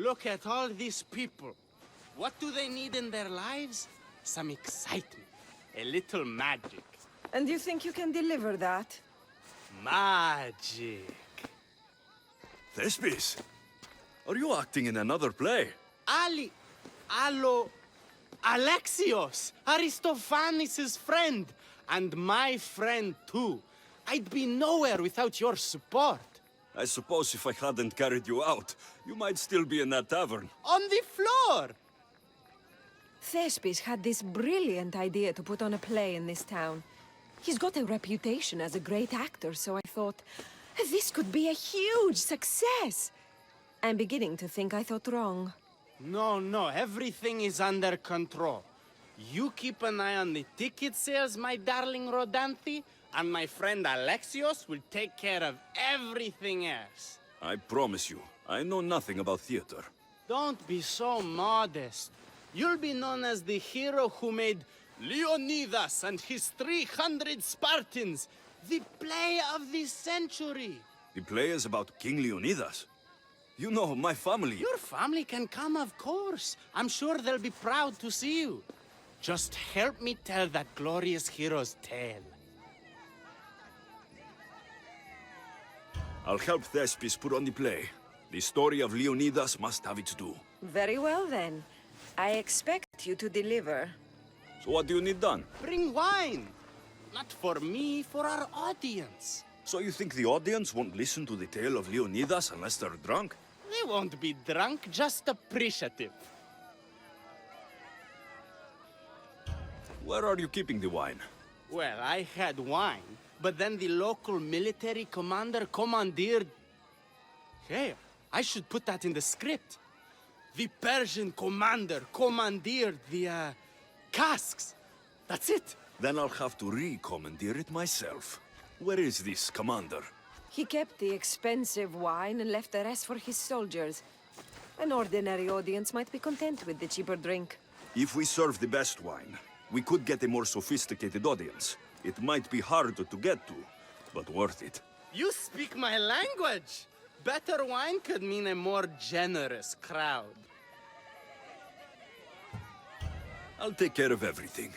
Look at all these people. What do they need in their lives? Some excitement. A little magic. And you think you can deliver that? Magic. Thespis, are you acting in another play? Alexios, Aristophanes' friend, and my friend too. I'd be nowhere without your support. I suppose if I hadn't carried you out, you might still be in that tavern. On the floor! Thespis had this brilliant idea to put on a play in this town. He's got a reputation as a great actor, so I thought, this could be a huge success. I'm beginning to think I thought wrong. No, everything is under control. You keep an eye on the ticket sales, my darling Rodanthi, and my friend Alexios will take care of everything else. I promise you, I know nothing about theater. Don't be so modest. You'll be known as the hero who made Leonidas and his 300 Spartans, the play of the century. The play is about King Leonidas. You know, my family... Your family can come, of course. I'm sure they'll be proud to see you. Just help me tell that glorious hero's tale. I'll help Thespis put on the play. The story of Leonidas must have its due. Very well, then. I expect you to deliver. So what do you need done? Bring wine. Not for me, for our audience. So you think the audience won't listen to the tale of Leonidas unless they're drunk? They won't be drunk, just appreciative. Where are you keeping the wine? Well, I had wine, but then the local military commander commandeered... Hey, I should put that in the script. The Persian commander commandeered the, casks. That's it. Then I'll have to re-commandeer it myself. Where is this commander? He kept the expensive wine and left the rest for his soldiers. An ordinary audience might be content with the cheaper drink. If we serve the best wine, we could get a more sophisticated audience. It might be harder to get to, but worth it. You speak my language. Better wine could mean a more generous crowd. I'll take care of everything.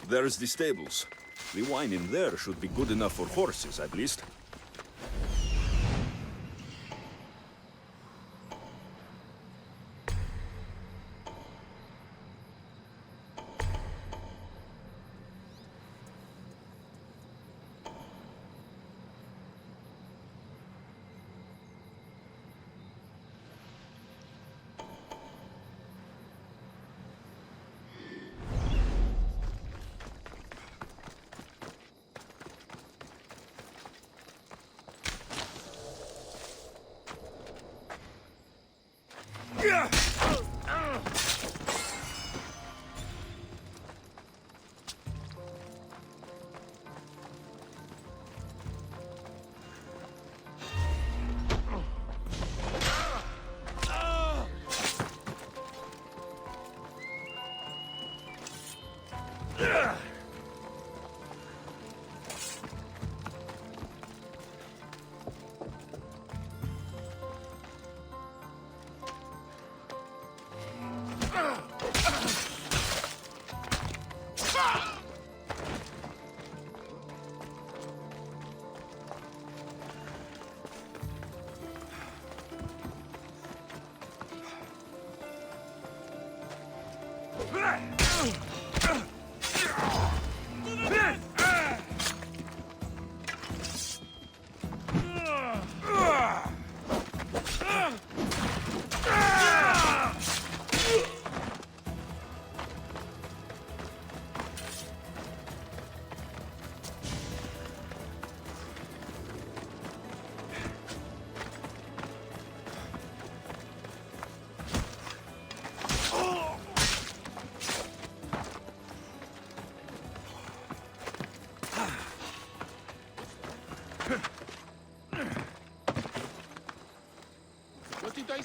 There's the stables. The wine in there should be good enough for horses, at least.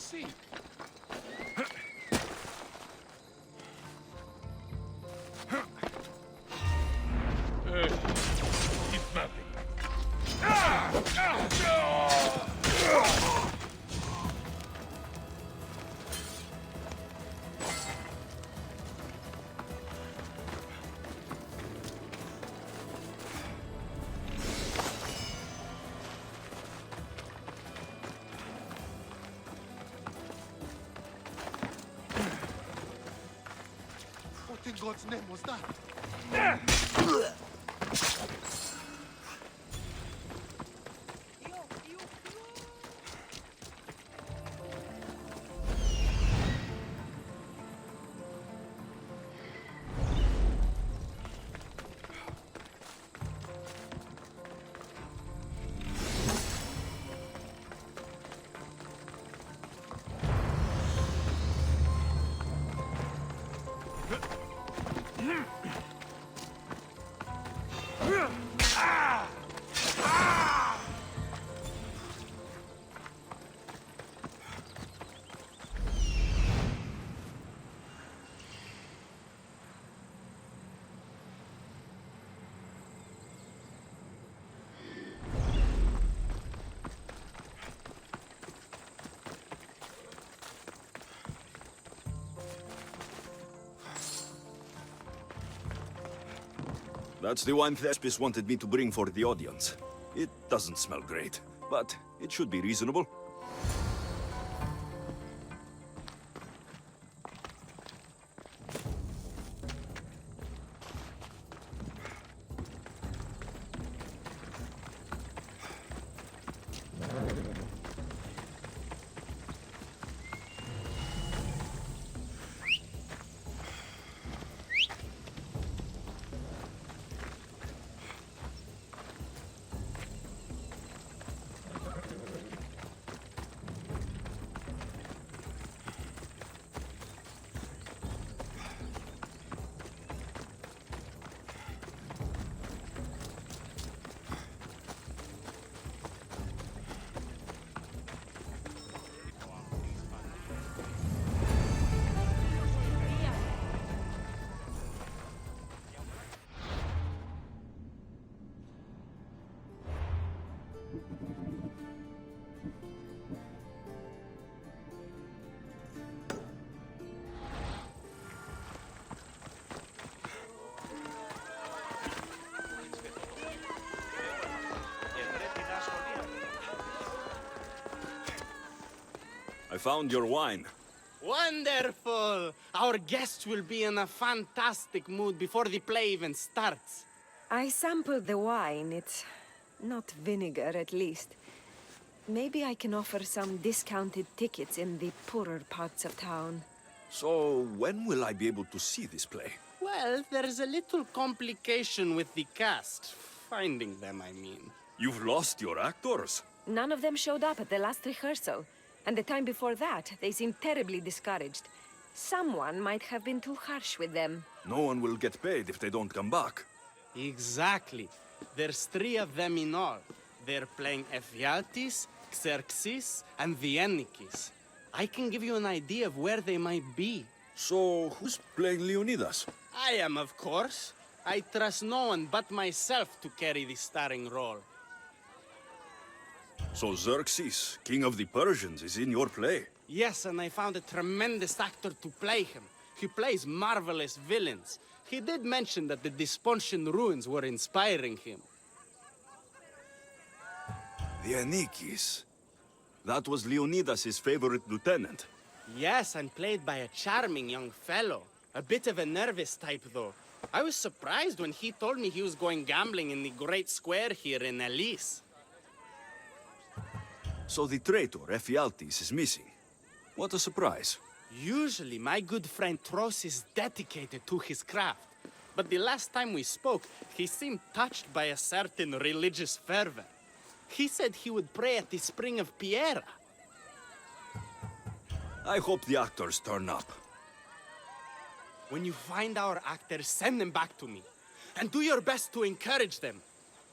see. It's nothing. What in God's name was that? That's the wine Thespis wanted me to bring for the audience. It doesn't smell great, but it should be reasonable. I found your wine. Wonderful! Our guests will be in a fantastic mood before the play even starts. I sampled the wine. It's not vinegar, at least. Maybe I can offer some discounted tickets in the poorer parts of town. So, when will I be able to see this play? Well, there's a little complication with the cast. Finding them, I mean. You've lost your actors. None of them showed up at the last rehearsal. And the time before that, they seemed terribly discouraged. Someone might have been too harsh with them. No one will get paid if they don't come back. Exactly. There's 3 of them in all. They're playing Ephialtes, Xerxes, and the Ennikis. I can give you an idea of where they might be. So, who's playing Leonidas? I am, of course. I trust no one but myself to carry the starring role. So Xerxes, king of the Persians, is in your play? Yes, and I found a tremendous actor to play him. He plays marvelous villains. He did mention that the Despontian ruins were inspiring him. The Ennikis. That was Leonidas' favorite lieutenant. Yes, and played by a charming young fellow. A bit of a nervous type, though. I was surprised when he told me he was going gambling in the Great Square here in Elise. So the traitor, Ephialtes, is missing. What a surprise. Usually, my good friend Tros is dedicated to his craft. But the last time we spoke, he seemed touched by a certain religious fervor. He said he would pray at the spring of Piera. I hope the actors turn up. When you find our actors, send them back to me. And do your best to encourage them.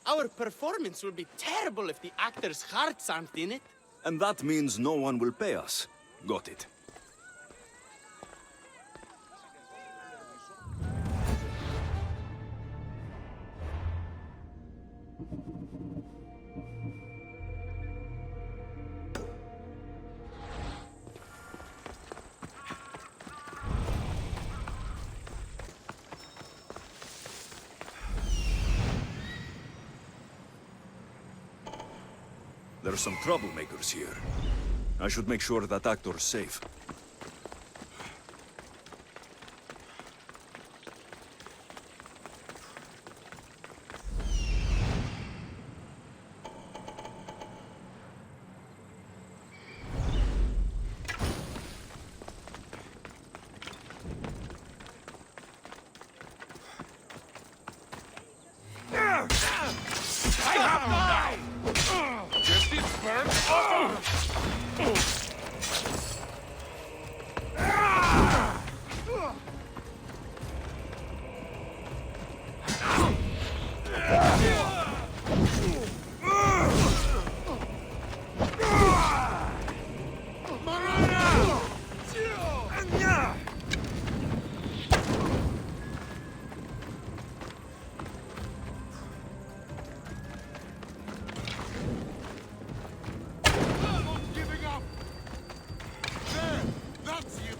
Our performance will be terrible if the actors' hearts aren't in it. And that means no one will pay us. Got it. There are some troublemakers here. I should make sure that actor's safe. Justice burns. Giving up. There, that's you.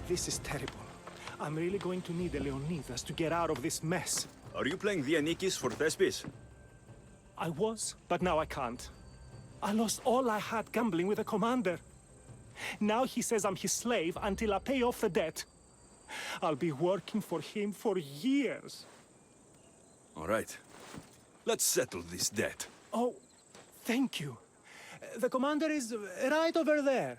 This is terrible. I'm really going to need the Leonidas to get out of this mess. Are you playing Dianikis for Thespis? I was, but now I can't. I lost all I had gambling with the commander. Now he says I'm his slave until I pay off the debt. I'll be working for him for years. All right. Let's settle this debt. Oh, thank you. The commander is right over there.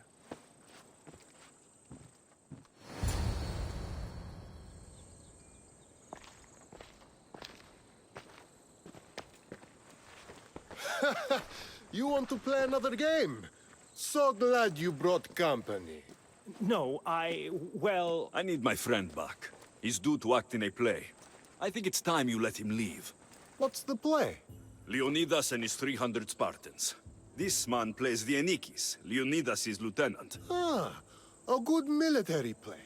You want to play another game? So glad you brought company. No, well... I need my friend back. He's due to act in a play. I think it's time you let him leave. What's the play? Leonidas and his 300 Spartans. This man plays Dianikis. Leonidas is lieutenant. Ah, a good military play.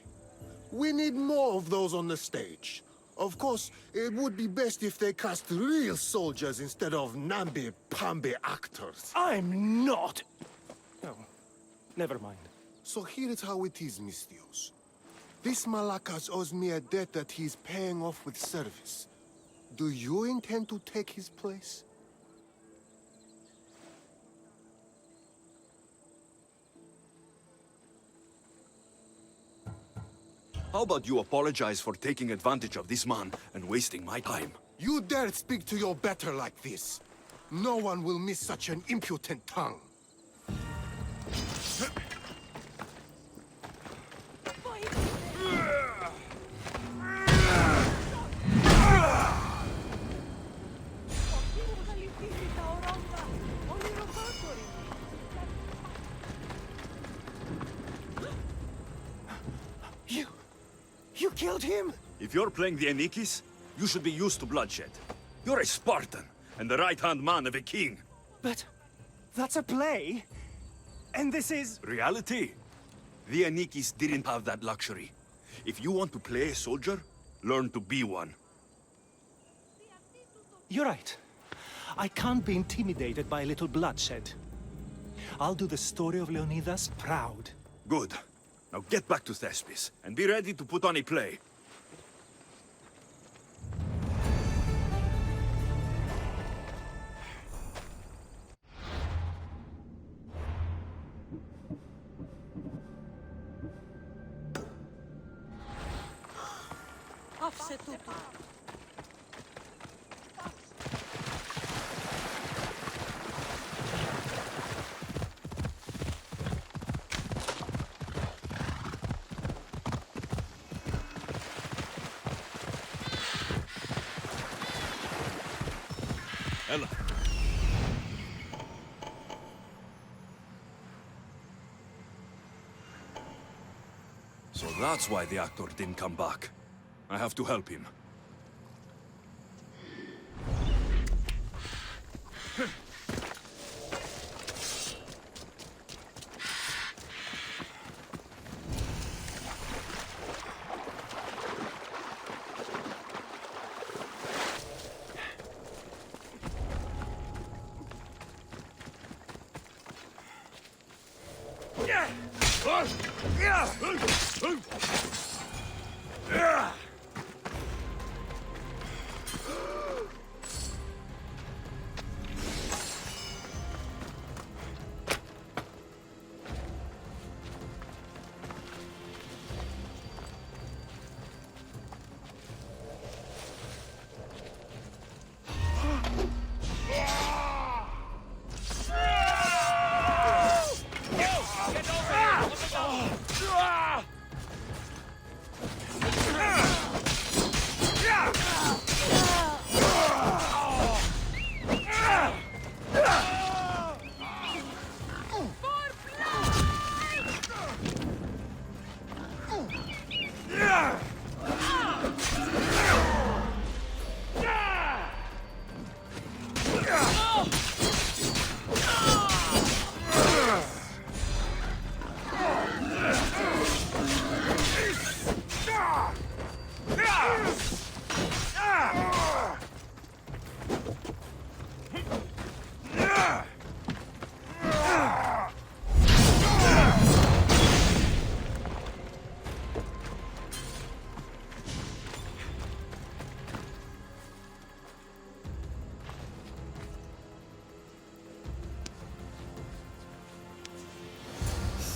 We need more of those on the stage. Of course, it would be best if they cast real soldiers instead of namby-pamby actors. I'm not... Oh, never mind. So here is how it is, Mistios. This Malakas owes me a debt that he's paying off with service. Do you intend to take his place? How about you apologize for taking advantage of this man and wasting my time? You dare speak to your better like this? No one will miss such an impudent tongue. You killed him? If you're playing Dianikis, you should be used to bloodshed. You're a Spartan, and the right-hand man of a king. But that's a play. And this is... Reality? Dianikis didn't have that luxury. If you want to play a soldier, learn to be one. You're right. I can't be intimidated by a little bloodshed. I'll do the story of Leonidas proud. Good. Now get back to Thespis, and be ready to put on a play. Άφησε τούτο. Ella. That's why the actor didn't come back. I have to help him.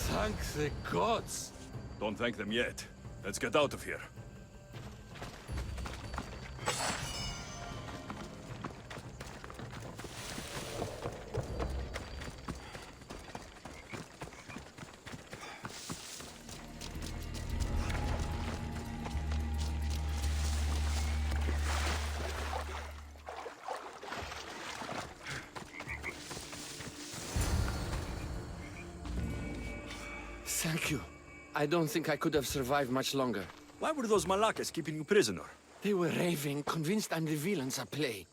Thank the gods. Don't thank them yet. Let's get out of here. Thank you. I don't think I could have survived much longer. Why were those Malakas keeping you prisoner? They were raving, convinced I'm the villains at play.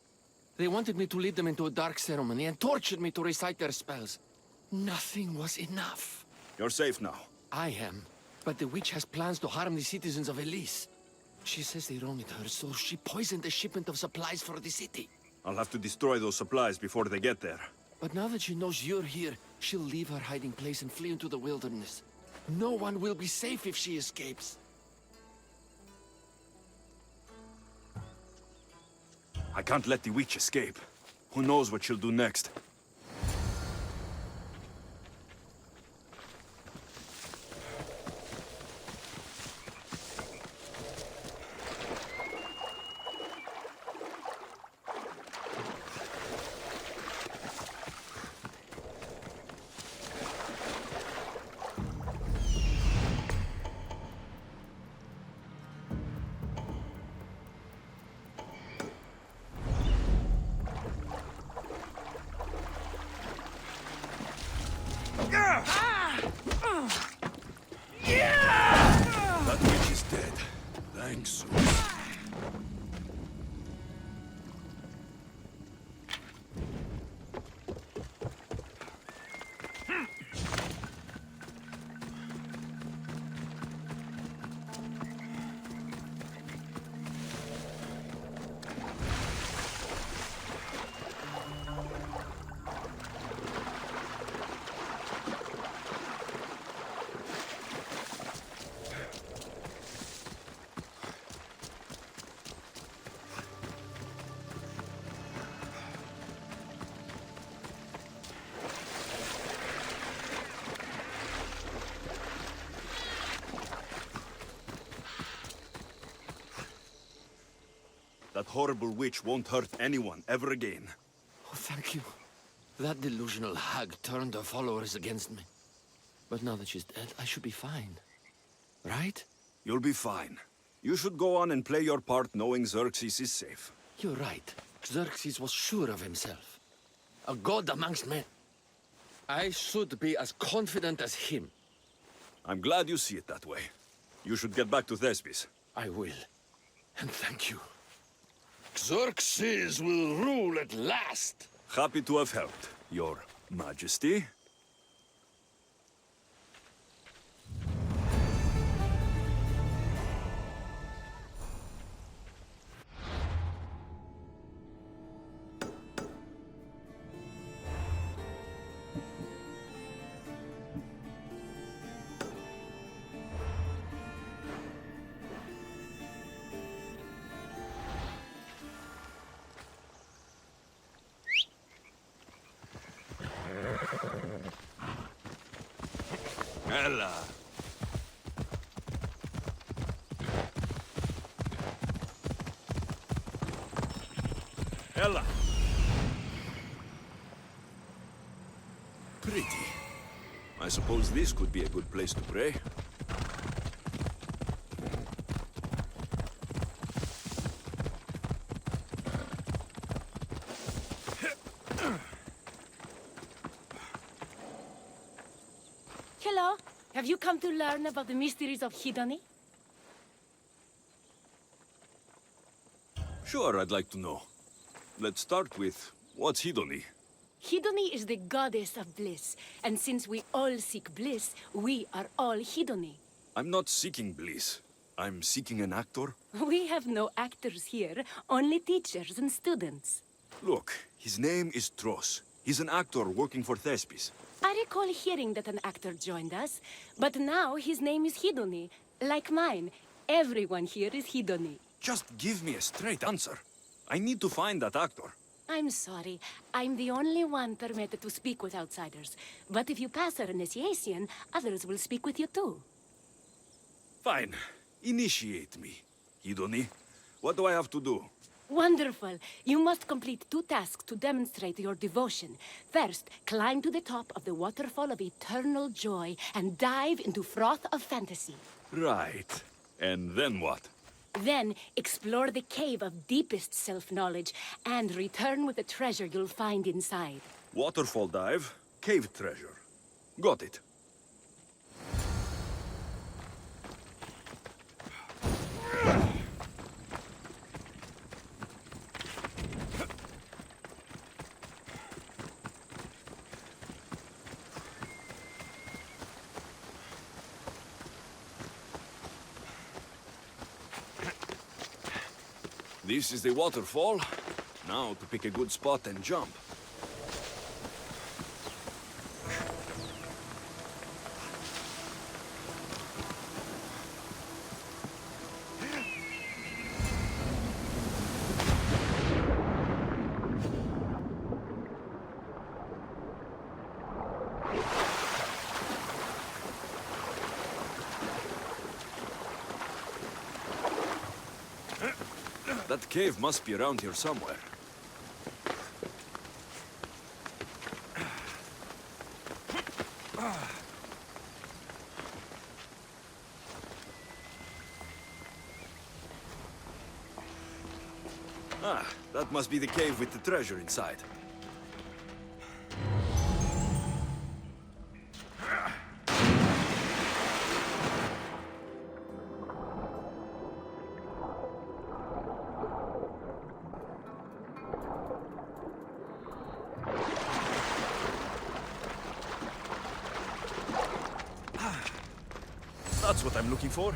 They wanted me to lead them into a dark ceremony and tortured me to recite their spells. Nothing was enough. You're safe now. I am. But the witch has plans to harm the citizens of Elise. She says they wronged her, so she poisoned the shipment of supplies for the city. I'll have to destroy those supplies before they get there. But now that she knows you're here, she'll leave her hiding place and flee into the wilderness. No one will be safe if she escapes. I can't let the witch escape. Who knows what she'll do next? That witch is dead. Thanks. That horrible witch won't hurt anyone ever again. Oh, thank you. That delusional hag turned her followers against me. But now that she's dead, I should be fine. Right? You'll be fine. You should go on and play your part knowing Xerxes is safe. You're right. Xerxes was sure of himself. A god amongst men. I should be as confident as him. I'm glad you see it that way. You should get back to Thespis. I will. And thank you. Xerxes will rule at last. Happy to have helped, Your Majesty. Ella. Ella. Pretty. I suppose this could be a good place to pray. Hello. Have you come to learn about the mysteries of Hedony? Sure, I'd like to know. Let's start with, what's Hedony? Hedony is the goddess of bliss, and since we all seek bliss, we are all Hedony. I'm not seeking bliss. I'm seeking an actor. We have no actors here, only teachers and students. Look, his name is Tros. He's an actor working for Thespis. I recall hearing that an actor joined us, but now his name is Hedony, like mine. Everyone here is Hedony. Just give me a straight answer. I need to find that actor. I'm sorry. I'm the only one permitted to speak with outsiders. But if you pass our initiation, others will speak with you too. Fine. Initiate me. Hedony, what do I have to do? Wonderful. You must complete 2 tasks to demonstrate your devotion. First, climb to the top of the waterfall of eternal joy and dive into froth of fantasy. Right. And then what? Then, explore the cave of deepest self-knowledge and return with the treasure you'll find inside. Waterfall dive, cave treasure. Got it. This is the waterfall. Now to pick a good spot and jump. That cave must be around here somewhere. Ah, that must be the cave with the treasure inside. That's what I'm looking for.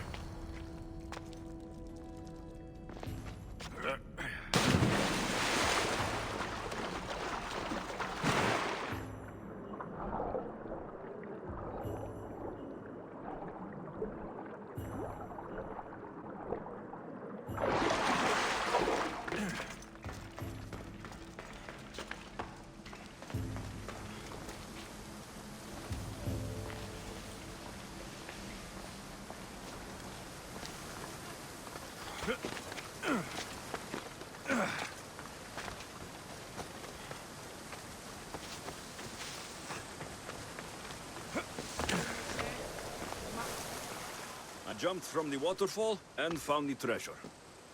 I jumped from the waterfall and found the treasure.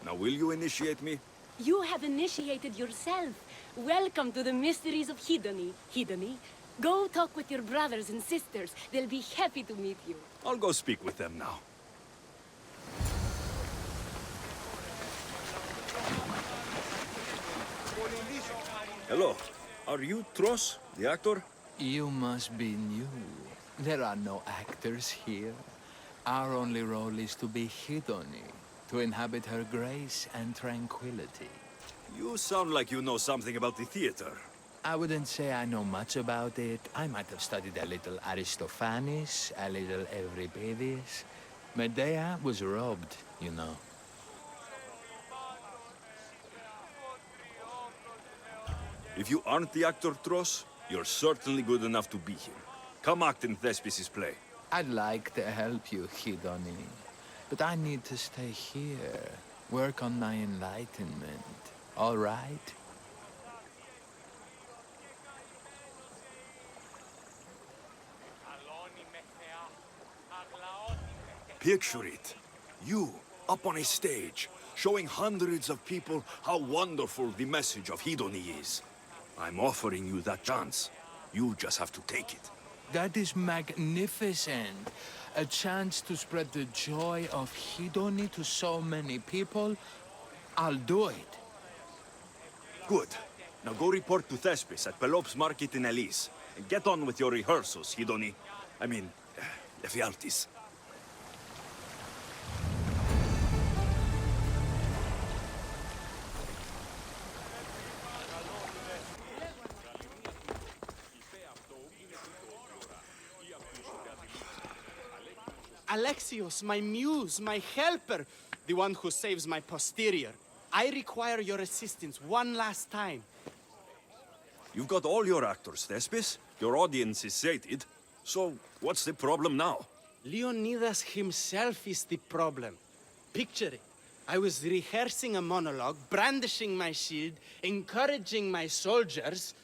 Now will you initiate me? You have initiated yourself. Welcome to the mysteries of Hedony. Hedony, go talk with your brothers and sisters. They'll be happy to meet you. I'll go speak with them now. Hello. Are you Tros, the actor? You must be new. There are no actors here. Our only role is to be Hidoni, to inhabit her grace and tranquility. You sound like you know something about the theater. I wouldn't say I know much about it. I might have studied a little Aristophanes, a little Euripides. Medea was robbed, you know. If you aren't the actor Tros, you're certainly good enough to be him. Come act in Thespis' play. I'd like to help you, Hidoni. But I need to stay here, work on my enlightenment. All right? Picture it. You, up on a stage, showing hundreds of people how wonderful the message of Hidoni is. I'm offering you that chance. You just have to take it. That is magnificent. A chance to spread the joy of Hidoni to so many people. I'll do it. Good. Now go report to Thespis at Pelops Market in Elise. And get on with your rehearsals, Hidoni. I mean, Ephialtes. Alexios, my muse, my helper, the one who saves my posterior. I require your assistance one last time. You've got all your actors, Thespis. Your audience is sated. So, what's the problem now? Leonidas himself is the problem. Picture it. I was rehearsing a monologue, brandishing my shield, encouraging my soldiers.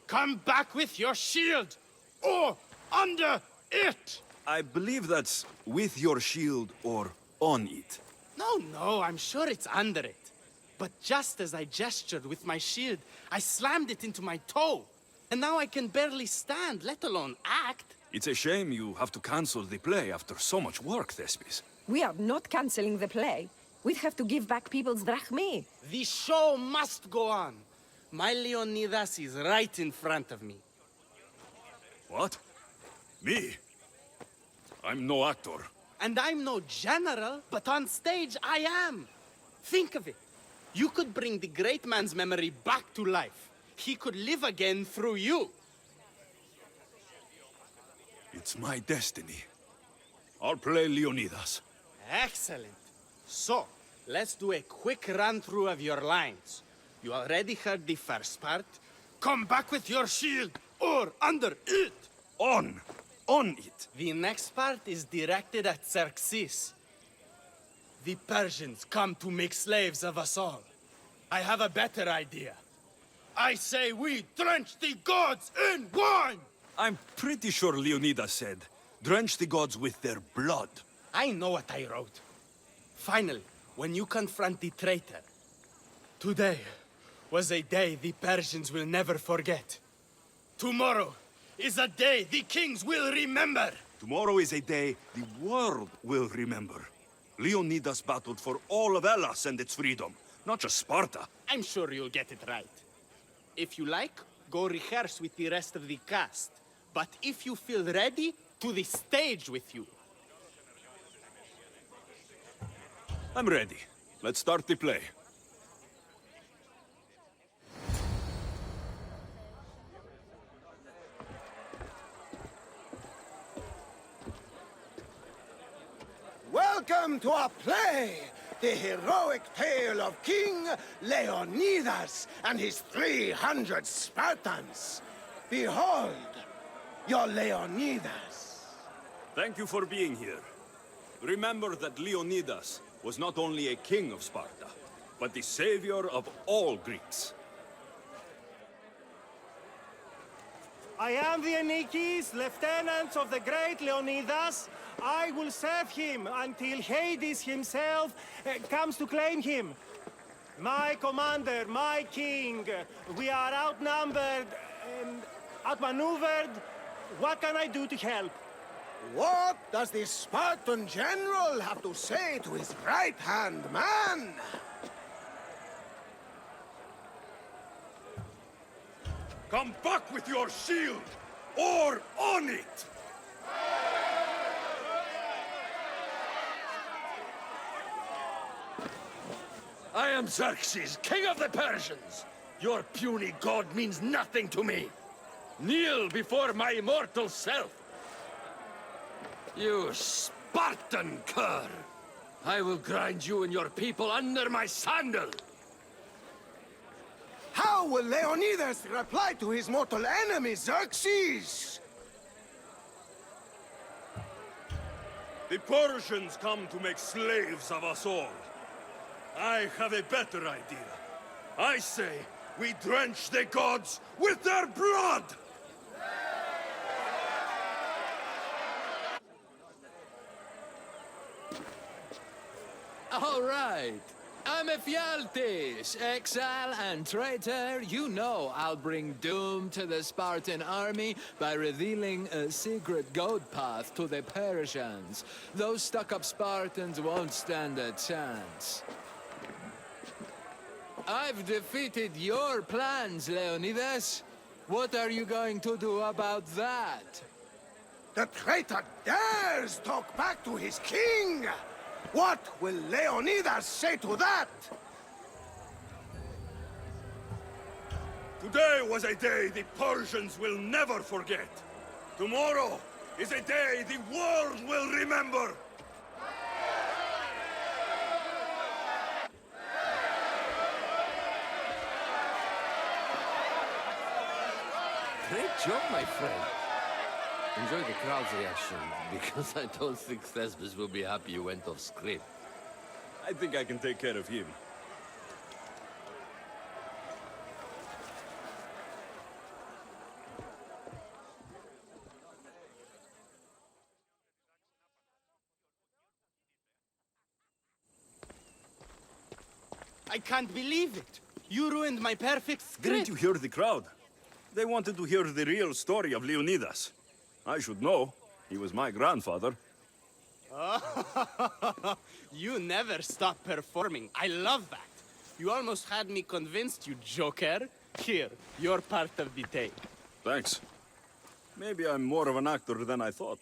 Come back with your shield! Or under it! I believe that's with your shield or on it. No, I'm sure it's under it. But just as I gestured with my shield, I slammed it into my toe. And now I can barely stand, let alone act. It's a shame you have to cancel the play after so much work, Thespis. We are not cancelling the play. We'd have to give back people's drachmae. The show must go on. My Leonidas is right in front of me. What? Me? I'm no actor. And I'm no general, but on stage I am. Think of it. You could bring the great man's memory back to life. He could live again through you. It's my destiny. I'll play Leonidas. Excellent. So, let's do a quick run-through of your lines. You already heard the first part. Come back with your shield, or under it. On it. The next part is directed at Xerxes. The Persians come to make slaves of us all. I have a better idea. I say we drench the gods in wine! I'm pretty sure Leonidas said, drench the gods with their blood. I know what I wrote. Finally, when you confront the traitor, today was a day the Persians will never forget. Tomorrow is a day the kings will remember. Tomorrow is a day the world will remember. Leonidas battled for all of Hellas and its freedom, not just Sparta. I'm sure you'll get it right. If you like, go rehearse with the rest of the cast. But if you feel ready, to the stage with you. I'm ready. Let's start the play. Welcome to our play, the heroic tale of King Leonidas and his 300 Spartans. Behold, your Leonidas. Thank you for being here. Remember that Leonidas was not only a king of Sparta, but the savior of all Greeks. I am the Anikis, lieutenant of the great Leonidas. I will serve him until Hades himself comes to claim him. My commander, my king, we are outnumbered and outmaneuvered. What can I do to help? What does the Spartan general have to say to his right-hand man? Come back with your shield, or on it! I am Xerxes, king of the Persians. Your puny god means nothing to me. Kneel before my immortal self. You Spartan cur! I will grind you and your people under my sandal! How will Leonidas reply to his mortal enemy, Xerxes? The Persians come to make slaves of us all. I have a better idea. I say we drench the gods with their blood! All right. I'm Ephialtes, exile and traitor. You know I'll bring doom to the Spartan army by revealing a secret goat path to the Persians. Those stuck-up Spartans won't stand a chance. I've defeated your plans, Leonidas. What are you going to do about that? The traitor dares talk back to his king! What will Leonidas say to that? Today was a day the Persians will never forget. Tomorrow is a day the world will remember. Great job, my friend. Enjoy the crowd's reaction, because I don't think Thesbus will be happy you went off script. I think I can take care of him. I can't believe it. You ruined my perfect Didn't script. you hear the crowd? They wanted to hear the real story of Leonidas. I should know. He was my grandfather. You never stop performing. I love that. You almost had me convinced, you joker. Here, you're part of the take. Thanks. Maybe I'm more of an actor than I thought.